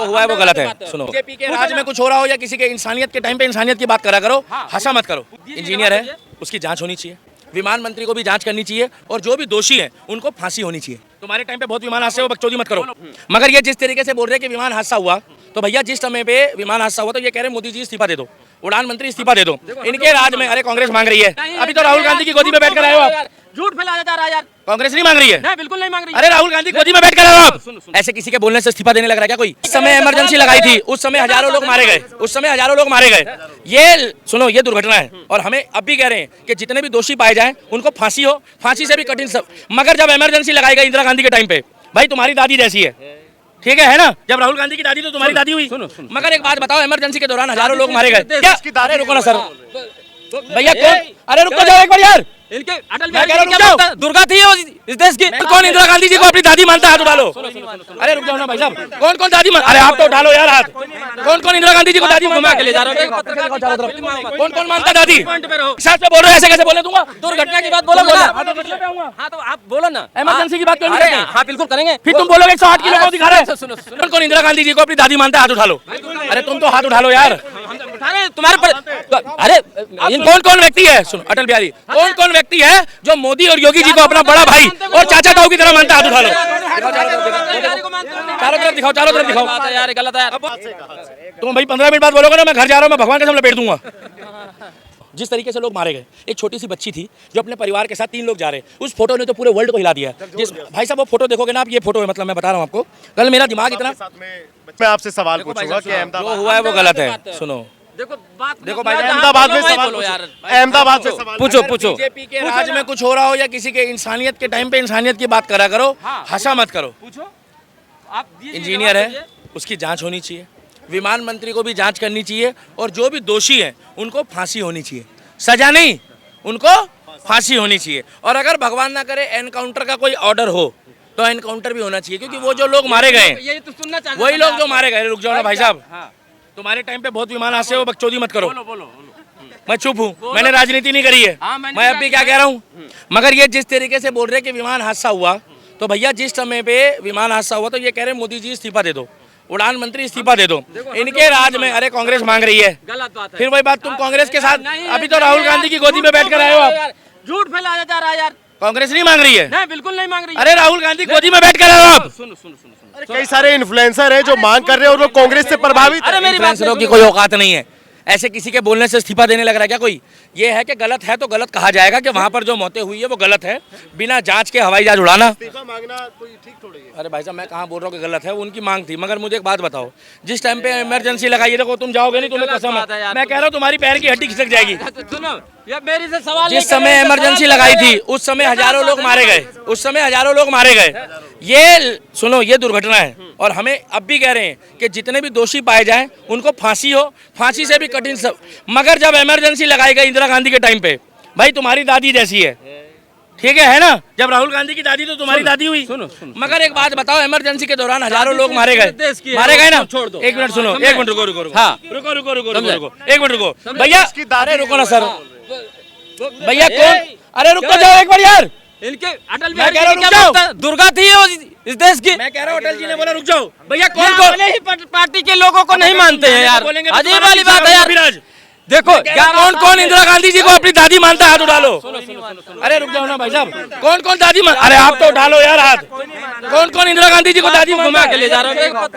हुआ है वो गलत है। सुनो, बीजेपी के राज में कुछ हो रहा हो या किसी के इंसानियत के टाइम पे इंसानियत की बात करा करो, हंसा मत करो। इंजीनियर है, उसकी जांच होनी चाहिए, विमान मंत्री को भी जांच करनी चाहिए, और जो भी दोषी है उनको फांसी होनी चाहिए। तुम्हारे टाइम पे बहुत विमान हादसे हो, बकचोदी मत करो। मगर ये जिस तरीके से बोल रहे हैं कि विमान हादसा हुआ, तो भैया जिस समय पे विमान हादसा हुआ तो ये कह रहे हैं मोदी जी इस्तीफा दे दो, उड़ान मंत्री इस्तीफा दे दो। इनके राज में अरे कांग्रेस मांग रही है, अभी तो राहुल गांधी की गोदी में बैठ कर आए हो आप। झूठ फैलाया जा रहा है यार, कांग्रेस नहीं मांग रही है। नहीं बिल्कुल नहीं मांग रही। अरे राहुल गांधी गोदी में बैठ कर आए हो आप। ऐसे किसी के बोलने से इस्तीफा देने लग रहा है क्या कोई? इस समय इमरजेंसी लगाई थी, उस समय हजारों लोग मारे गए, उस समय हजारों लोग मारे गए। ये सुनो, ये दुर्घटना है, और हमें अब भी कह रहे हैं कि जितने भी दोषी पाए जाएं उनको फांसी हो, फांसी से भी कठिन सब। मगर जब इमरजेंसी लगाई गई इंदिरा गांधी के टाइम पे, भाई तुम्हारी दादी जैसी है, ठीक है ना? जब राहुल गांधी की दादी तो तुम्हारी दादी हुई। मगर एक बात बताओ, इमरजेंसी के दौरान हजारों लोग मारे गए क्या? अरे रुको ना सर, भैया कौन? अरे रुको जाओ एक बार यार, इनके अटल बिहारी दुर्गा थी इस देश की। कौन इंदिरा गांधी जी को अपनी दादी मानता है? हाथ उठा लो। अरे रुक जाओ ना भाई साहब, कौन कौन दादी? अरे आप तो उठा लो यार हाथ। कौन कौन इंदिरा गांधी जी को दादी घुमा के ले जा रहे हो? कौन कौन मानता दादी? साथ में बोल रहे हो, ऐसे कैसे बोले दूंगा? दुर्घटना की बात बोलो ना। हाँ तो आप बोलो ना, इमरजेंसी की बात क्यों नहीं करते? हाँ बिल्कुल करेंगे। फिर तुम बोलोगे 108 किलो को दिखा रहे हैं। कौन कौन इंदिरा गांधी जी को अपनी दादी मानता है? हाथ उठा लो। अरे तुम तो हाथ उठा लो यार। तुम्हारे पर अरे कौन कौन व्यक्ति है? सुनो, अटल बिहारी, कौन कौन व्यक्ति है जो मोदी और योगी जी को अपना बड़ा भाई और चाचा ताऊ की तरह मानता है? हाथ उठा लो। चारों तरफ दिखाओ, चारों तरफ दिखाओ। यार गलत है। तुम भाई 15 मिनट बाद बोलोगे ना मैं घर जा रहा हूँ, मैं भगवान कसम लपेट दूंगा। जिस तरीके से लोग मारे गए, एक छोटी सी बच्ची थी जो अपने परिवार के साथ 3 लोग जा रहे, उस फोटो ने तो पूरे वर्ल्ड को हिला दिया। जिस भाई साहब वो फोटो देखोगे ना आप, ये फोटो है, मतलब मैं बता रहा हूँ आपको, कल मेरा दिमाग इतना। मैं आपसे सवाल पूछूंगा कि जो हुआ है वो गलत है। सुनो, देखो भाई अहमदाबाद में सवाल यार, अहमदाबाद से सवाल पूछो। बीजेपी के राज में कुछ हो रहा हो या किसी के इंसानियत के टाइम पे इंसानियत की बात करा करो, हंसा मत करो। इंजीनियर है, उसकी जांच होनी चाहिए, विमान मंत्री को भी जांच करनी चाहिए, और जो भी दोषी है उनको फांसी होनी चाहिए, सजा नहीं, उनको फांसी होनी चाहिए। और अगर भगवान ना करे एनकाउंटर का कोई ऑर्डर हो तो एनकाउंटर भी होना चाहिए, क्योंकि वो जो लोग मारे गए वही लोग जो मारे गए। रुक जाओ ना भाई साहब, तुम्हारे टाइम पे बहुत विमान हादसे हो, बकचोदी मत करो। मैं चुप हूँ, मैंने राजनीति नहीं करी है, मैं अब भी क्या कह रहा हूँ। मगर ये जिस तरीके से बोल रहे कि विमान हादसा हुआ, तो भैया जिस समय पे विमान हादसा हुआ तो ये कह रहे हैं मोदी जी इस्तीफा दे दो, उड़ान मंत्री इस्तीफा दे दो। इनके राज में अरे कांग्रेस मांग रही है। गलत बात है। फिर वही बात, तुम कांग्रेस के साथ, अभी तो राहुल गांधी की गोदी में बैठ कर आए हो आप। झूठ फैलाया जा रहा है यार, कांग्रेस नहीं मांग रही है। नहीं बिल्कुल नहीं मांग रही। अरे राहुल गांधी गोदी में बैठ कर आए हो आप। कई सारे इन्फ्लुएंसर हैं जो मांग कर रहे हैं और वो कांग्रेस से प्रभावित हैं। इन्फ्लुएंसरों की कोई औकात नहीं है, ऐसे किसी के बोलने से इस्तीफा देने लग रहा है क्या कोई? ये है कि गलत है तो गलत कहा जाएगा कि वहाँ पर जो मौतें हुई है वो गलत है। बिना जांच के हवाई जहाज उड़ाना, इस्तीफा मांगना कोई ठीक थोड़ी है। अरे भाई साहब मैं कहाँ बोल रहा हूँ कि गलत है, वो उनकी मांग थी। मगर मुझे एक बात बताओ, जिस टाइम पे इमरजेंसी लगाई, देखो तुम जाओगे नहीं, तुम्हें कसम है, मैं कह रहा हूँ तुम्हारी पैर की हड्डी खिसक जाएगी। सुनो, ये मेरी से सवाल जिस समय इमरजेंसी लगाई थी उस समय हजारों लोग मारे गए, उस समय हजारों लोग मारे गए। ये सुनो, ये दुर्घटना है, और हमें अब भी कह रहे हैं कि जितने भी दोषी पाए जाएं उनको फांसी हो, फांसी से भी कठिन सब। मगर जब इमरजेंसी लगाई गई इंदिरा गांधी के टाइम पे, भाई तुम्हारी दादी जैसी है, ठीक है ना? जब राहुल गांधी की दादी तो तुम्हारी दादी हुई। मगर एक बात बताओ, इमरजेंसी के दौरान हजारों लोग मारे गए, मारे गए ना? एक मिनट सुनो, एक मिनट रुको, एक मिनट रुको भैया, अरे रुको ना सर, भैया कौन? अरे रुको जाओ एक बार यार, इनके अटल बिहारी दुर्गा थी इस देश की। मैं कह रहा हूँ अटल जी ने बोला रुक जाओ। भैया कौन पार्टी के लोगों को नहीं मानते हैं यार, अजीब वाली बात है यार। देखो कौन कौन इंदिरा गांधी जी को अपनी दादी मानता है? हाथ उठा लो। अरे रुक जाओ ना भाई साहब, कौन कौन दादी अरे आप तो उठा लो यार हाथ। कौन कौन इंदिरा गांधी जी को दादी घुमा के ले जा रहे हो?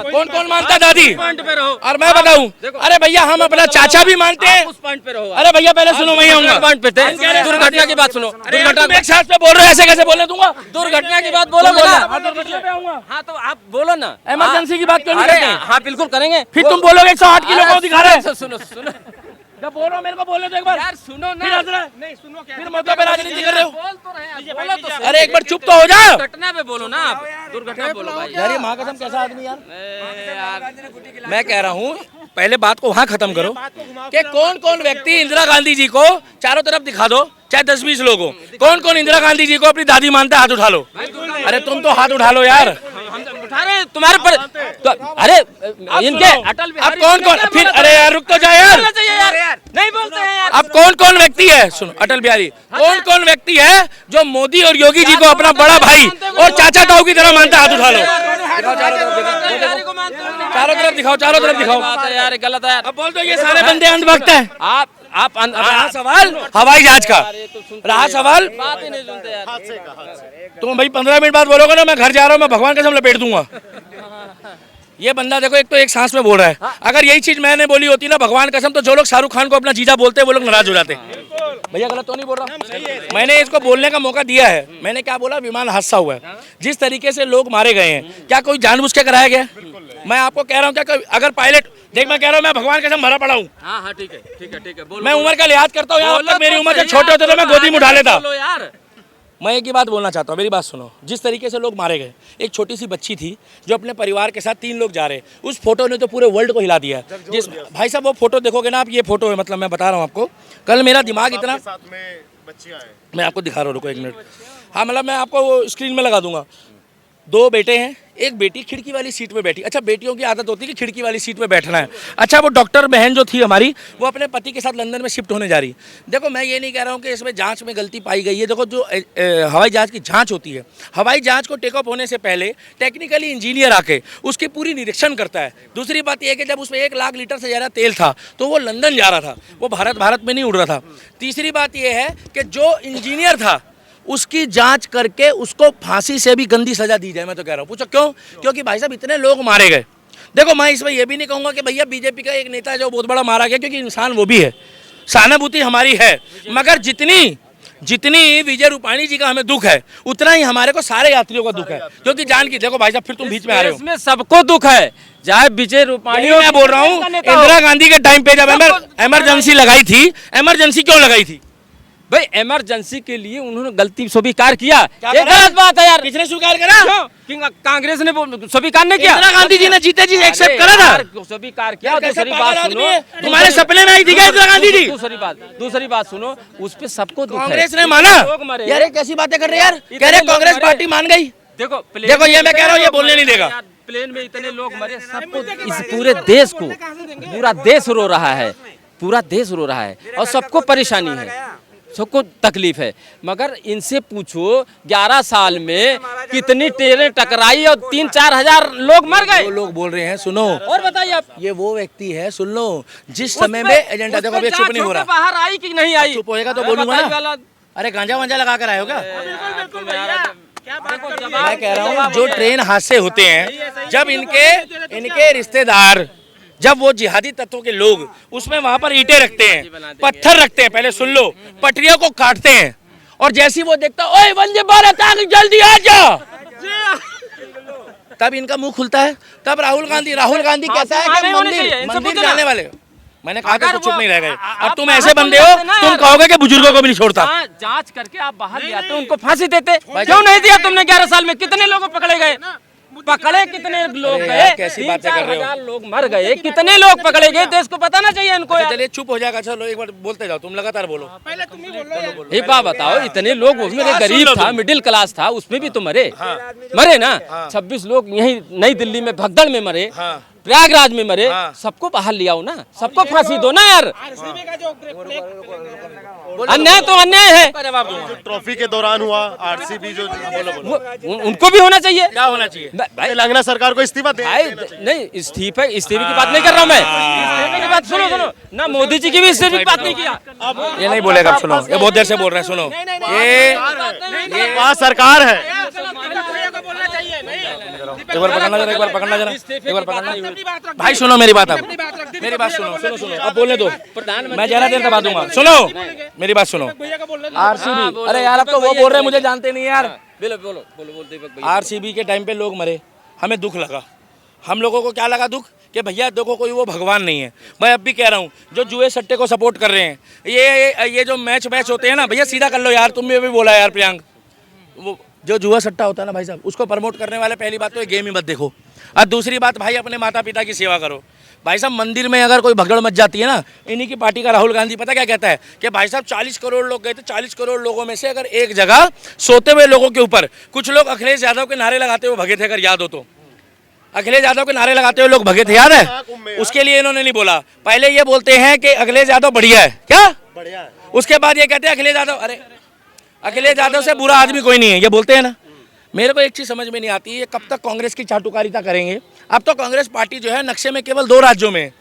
कौन कौन मानता दादी? और मैं बताऊं, अरे भैया हम अपना चाचा भी मानते हैं। अरे भैया पहले सुनो, मैं आऊंगा पॉइंट पे। दुर्घटना की बात सुनो, दुर्घटना एक साथ पे बोल रहे हो, ऐसे कैसे बोलने दूंगा? दुर्घटना की बात बोलो बोला। हाँ तो आप बोलो ना, इमरजेंसी की बात क्यों नहीं करते? हाँ बिल्कुल करेंगे। फिर तुम बोलोगे 108 किलो को दिखा रहे हैं। सुनो जब बोल रहा हूं मेरे को बोलने दो एक बार यार, सुनो ना। नहीं सुनो क्या? फिर मतलब पे राजनीति कर रहे हो? बोल तो रहे हैं, बोलो तो। अरे एक बार चुप तो हो जा। दुर्घटना पे बोलो ना आप, दुर्घटना बोलो भाई। यार ये माँ कसम कैसा आदमी यार। मैं कह रहा हूँ पहले बात को वहाँ खत्म करो कि कौन कौन व्यक्ति इंदिरा गांधी जी को चारों तरफ दिखा दो, चाहे 10-20 लोग हो, कौन कौन इंदिरा गांधी जी को अपनी दादी मानता है? हाथ उठा लो। अरे तुम तो हाथ उठा लो यार। उठा रहे तुम्हारे पर तो, अरे इनके अटल अब कौन कौन फिर? अरे यार रुक तो जाए यार, नहीं बोलते हैं यार। अब कौन कौन व्यक्ति है? सुनो अटल बिहारी, कौन कौन व्यक्ति है जो मोदी और योगी जी को अपना बड़ा भाई और चाचा ताऊ की तरह मानता है? हाथ उठा लो। चारों तरफ दिखाओ, चारों तरफ दिखाओ। बात है यार, गलत है यार। अब बोल दो ये सारे बंदे अंधभक्त हैं। आप रहा सवाल हवाई जहाज का, रहा सवाल बात ही नहीं सुनते यार। तुम भाई 15 मिनट बाद बोलोगे ना मैं घर जा रहा हूँ, मैं भगवान कसम लपेट दूंगा। ये बंदा देखो एक तो एक सांस में बोल रहा है। अगर यही चीज मैंने बोली होती ना भगवान कसम, तो जो लोग शाहरुख खान को अपना जीजा बोलते हैं वो लोग नाराज हो जाते। भैया गलत तो नहीं बोल रहा, मैंने इसको बोलने का मौका दिया है। मैंने क्या बोला, विमान हादसा हुआ है, जिस तरीके से लोग मारे गए हैं, क्या कोई जानबूझ के कराया गया? मैं आपको कह रहा हूँ क्या अगर पायलट देख, मैं कह रहा हूँ मैं भगवान कसम भरा पड़ा हूँ। हाँ ठीक है, ठीक है, ठीक है। बोलो, मैं उम्र का लिहाज करता हूँ, बोलो मेरी तो उम्र से सही छोटे होते तो मैं गोदी में उठा लेता। बोलो यार। मैं एक ही बात बोलना चाहता हूँ, मेरी बात सुनो। जिस तरीके से लोग मारे गए, एक छोटी सी बच्ची थी जो अपने परिवार के साथ 3 लोग जा रहे हैं, उस फोटो ने तो पूरे वर्ल्ड को हिला दिया है। जिस भाई साहब वो फोटो देखोगे ना आप, ये फोटो है, मतलब मैं बता रहा हूँ आपको, कल मेरा दिमाग इतना, मैं आपको दिखा रहा हूँ, रुको 1 मिनट। हाँ मतलब मैं आपको वो स्क्रीन में लगा दूंगा। 2 बेटे हैं, एक बेटी खिड़की वाली सीट में बैठी। अच्छा बेटियों की आदत होती है कि खिड़की वाली सीट में बैठना है। अच्छा वो डॉक्टर बहन जो थी हमारी, वो अपने पति के साथ लंदन में शिफ्ट होने जा रही। देखो मैं ये नहीं कह रहा हूँ कि इसमें जांच में गलती पाई गई है। देखो जो हवाई जहाज़ की जांच होती है, हवाई जहाज़ को टेक ऑफ होने से पहले टेक्निकली इंजीनियर आके उसकी पूरी निरीक्षण करता है। दूसरी बात यह है कि जब उसमें 1 लाख लीटर से ज़्यादा तेल था तो वो लंदन जा रहा था, वो भारत में नहीं उड़ रहा था। तीसरी बात यह है कि जो इंजीनियर था उसकी जांच करके उसको फांसी से भी गंदी सजा दी जाए। मैं तो कह रहा हूँ, पूछो क्यों? क्योंकि भाई साहब इतने लोग मारे गए। देखो मैं इसमें यह भी नहीं कहूँगा कि भैया बीजेपी का एक नेता जो बहुत बड़ा मारा गया, क्योंकि इंसान वो भी है, सहानुभूति हमारी है, मगर जितनी विजय रूपाणी जी का हमें दुख है उतना ही हमारे को सारे यात्रियों का दुख है। क्योंकि जान की देखो भाई साहब, फिर तुम बीच में आ रहे हो। इसमें सबको दुख है, चाहे विजय रूपाणी, मैं बोल रहा हूँ इंदिरा गांधी के टाइम पे जब इमरजेंसी लगाई थी, इमरजेंसी क्यों लगाई थी भाई? इमरजेंसी के लिए उन्होंने गलती स्वीकार किया। क्या ये गलत बात है यार। किसने स्वीकार करा? क्यों? कांग्रेस ने स्वीकार नहीं किया। इंदिरा गांधी जी ने जीते जी एक्सेप्ट करा था, स्वीकार किया। दूसरी बात सुनो, तुम्हारे सपने में आई थी क्या इंदिरा गांधी जी? दूसरी बात सुनो, उस पे सबको दुख है। कांग्रेस ने माना? लोग मरे यार कैसी बातें कर रहे हैं यार, कह रहे कांग्रेस पार्टी मान गई। देखो ये मैं कह रहा हूँ, ये बोलने नहीं देगा। प्लेन में इतने लोग मरे, सबको, इस पूरे देश को, पूरा देश रो रहा है, पूरा देश रो रहा है और सबको परेशानी है, सबको तकलीफ है। मगर इनसे पूछो 11 साल में कितनी ट्रेनें टकराई और 3-4 हजार लोग मर गए। वो लोग बोल रहे हैं, सुनो और बताइए आप, ये वो व्यक्ति है, सुन लो, जिस समय में एजेंडा, देखो अभी चुप नहीं हो रहा, बाहर आई कि नहीं आई? चुप होएगा तो बोलूंगा ना। अरे गांजा वांजा लगा कर आए हो क्या? मैं कह रहा हूँ जो ट्रेन हादसे होते हैं, जब इनके रिश्तेदार, जब वो जिहादी तत्वों के लोग उसमें वहां पर ईंटें रखते हैं, पत्थर रखते हैं, पहले सुन लो, पटरियों को काटते हैं, और जैसी वो देखता ओए वंदे भारत आ गई जल्दी आ जा, तब इनका मुंह खुलता है। तब राहुल गांधी कहता है कि मंदिर जाने वाले, मैंने कहा था तो चुप नहीं रह गए। अब तुम ऐसे बंदे हो, तुम कहोगे कि बुजुर्गों को भी नहीं छोड़ता। जांच करके आप बाहर ले आते, उनको फांसी देते, क्यों नहीं दिया तुमने? 11 साल में कितने लोग पकड़े गए? कितने लोग गए? कैसी बातें कर रहे हो? लोग मर गए, कितने लोग पकड़े गए? देश को पता ना चाहिए इनको? चलिए चुप हो जाएगा, चलो एक बार बोलते जाओ, तुम लगातार बोलो। पहले तुम ही बोलो। एक बात बताओ, इतने लोग, उसमें गरीब था, मिडिल क्लास था, उसमें भी तो मरे। मरे ना। 26 लोग यहीं नई दिल्ली में भगदड़ में मरे, प्रयागराज में मरे। सबको बाहर ले आओ ना, सबको फांसी दो ना यार। अन्याय तो अन्याय है। ट्रॉफी के दौरान हुआ, आरसीबी जो उनको भी होना चाहिए। क्या होना चाहिए? तेलंगाना सरकार को इस्तीफा दे। नहीं, इस्तीफे की बात नहीं कर रहा हूँ मैं। इस्तीफे की बात सुनो ना, मोदी जी की भी इस्तीफे की बात नहीं किया। ये नहीं बोलेगा, सुनो, ये बहुत देर से बोल रहे हैं, सुनो। ये वहाँ सरकार है, एक बार पकड़ना जरा, एक बार पकड़ना जरा, एक बार पकड़ना। भाई सुनो मेरी बात, अब मेरी बात सुनो, अब बोलने दो, मैं ज्यादा देर दबा दूंगा। सुनो मेरी बात सुनो। आरसीबी, अरे यार अब तो वो बोल रहे हैं, मुझे जानते नहीं यार। बोलो। आरसीबी के टाइम पे लोग मरे, हमें दुख लगा। हम लोगों को क्या लगा दुख? कि भैया देखो कोई वो भगवान नहीं है। मैं अब भी कह रहा हूँ, जो जुए सट्टे को सपोर्ट कर रहे हैं, ये जो मैच होते हैं ना भैया, सीधा कर लो यार। तुम भी बोला यार प्रियांक, वो जो जुआ सट्टा होता है ना भाई साहब, उसको प्रमोट करने वाले, पहली बात तो ये गेम ही मत देखो, और दूसरी बात भाई अपने माता पिता की सेवा करो। भाई साहब मंदिर में अगर कोई भगदड़ मच जाती है ना, इन्हीं की पार्टी का राहुल गांधी पता क्या कहता है कि भाई साहब 40 करोड़ लोग गए थे, 40 करोड़ लोगों में से अगर एक जगह सोते हुए लोगों के ऊपर कुछ लोग अखिलेश यादव के नारे लगाते हुए भगे थे, अगर याद हो तो, अखिलेश यादव के नारे लगाते हुए लोग भगे थे, याद है? उसके लिए इन्होंने नहीं बोला। पहले ये बोलते हैं कि अखिलेश यादव बढ़िया है, क्या बढ़िया है, उसके बाद ये कहते हैं अखिलेश यादव, अरे अखिलेश यादव से बुरा आदमी कोई नहीं है, ये बोलते हैं ना। मेरे को एक चीज़ समझ में नहीं आती है, कब तक कांग्रेस की चाटुकारिता करेंगे? अब तो कांग्रेस पार्टी जो है नक्शे में केवल 2 राज्यों में है।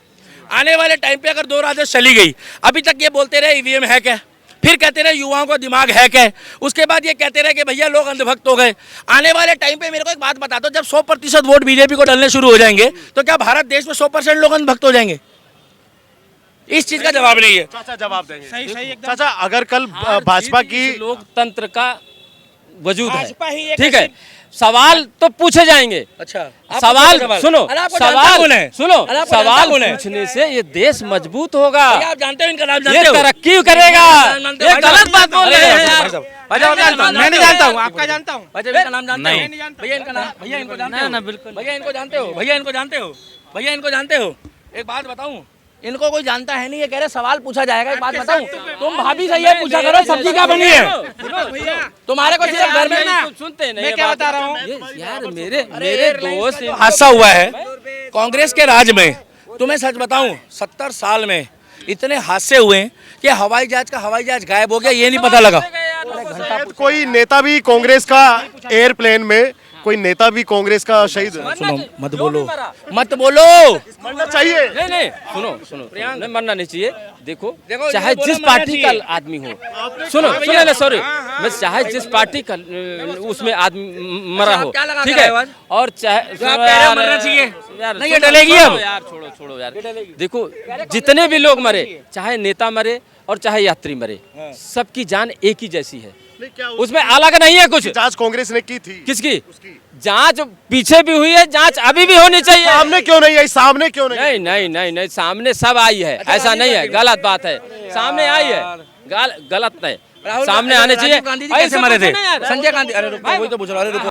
आने वाले टाइम पे अगर 2 राज्यों से चली गई, अभी तक ये बोलते रहे ईवीएम हैक है, फिर कहते रहे युवाओं का दिमाग हैक है, उसके बाद ये कहते रहे कि भैया लोग अंधभक्त हो गए। आने वाले टाइम पे मेरे को एक बात बता दो, जब 100% वोट बीजेपी को डलने शुरू हो जाएंगे तो क्या भारत देश में 100% लोग अंधभक्त हो जाएंगे? इस चीज का जवाब नहीं है। चाचा जवाब देंगे। चाचा अगर कल भाजपा की लोकतंत्र का वजूद भाजपा ही है, एक ठीक है, ऐसी- सवाल तो पूछे जाएंगे। अच्छा, सवाल सुनो, सवाल सुनो, सवाल कौन है? पूछने से ये देश मजबूत होगा, आप जानते हो इनका नाम ये जानते हो? तरक्की करेगा। ये गलत बात बोल रहे हैं यार। मैं नहीं जानता हूँ, आपका जानता हूँ। इनका नाम जानते हो? नहीं जानता। भैया इनका नाम, भैया इनको जानते हो? ना, बिल्कुल। भैया इनको जानते हो? भैया इनको जानते हो? भैया इनको जानते हो? एक बात बताऊं, इनको कोई जानता है नहीं, ये कह रहे सवाल पूछा जाएगा। एक बात बताऊं, तुम भाभी से ये पूछा करो सब्जी क्या बनी है, भैया तुम्हारे को सिर्फ घर में ना सुनते नहीं, मैं क्या बता रहा हूँ? यार मेरे दोस्त हादसा हुआ है कांग्रेस के राज में। तुम्हें सच बताऊं, 70 साल में इतने हादसे हुए हैं कि हवाई जहाज गायब हो गया, ये नहीं पता लगा। शायद कोई नेता भी कांग्रेस का एयरप्लेन में कोई नेता भी कांग्रेस का शहीद है। सुनो, मत बोलो, मत बोलो। मरना चाहिए। नहीं सुनो नहीं, मरना नहीं चाहिए। देखो देखो, चाहे ये बोला जिस मरना पार्टी का चाहिए। आदमी हो, सुनो ना, सॉरी, मैं चाहे जिस पार्टी का उसमें आदमी मरा अच्छा, हो, आप क्या लगा ठीक के है, आए आज? और चाहे जो आप कह रहे हो मरना चाहिए, यार नहीं, ये सुनो, डलेगी सुनो अब। यार, छोड़ो यार। देखो जितने भी लोग मरे, चाहे नेता मरे और चाहे यात्री मरे, सबकी जान एक ही जैसी है, उसमें अलग नहीं है कुछ। जांच कांग्रेस ने की थी। किसकी जांच पीछे भी हुई है, जांच अभी भी होनी चाहिए। सामने क्यों नहीं आई? सामने क्यों नहीं? नहीं, सामने सब आई है, ऐसा नहीं है, गलत बात है, सामने आई है, गलत नहीं, सामने आने चाहिए। राजीव गांधी जी कैसे मरे थे? संजय गांधी, अरे रुको, वही तो पूछ रहा हूं, अरे रुको।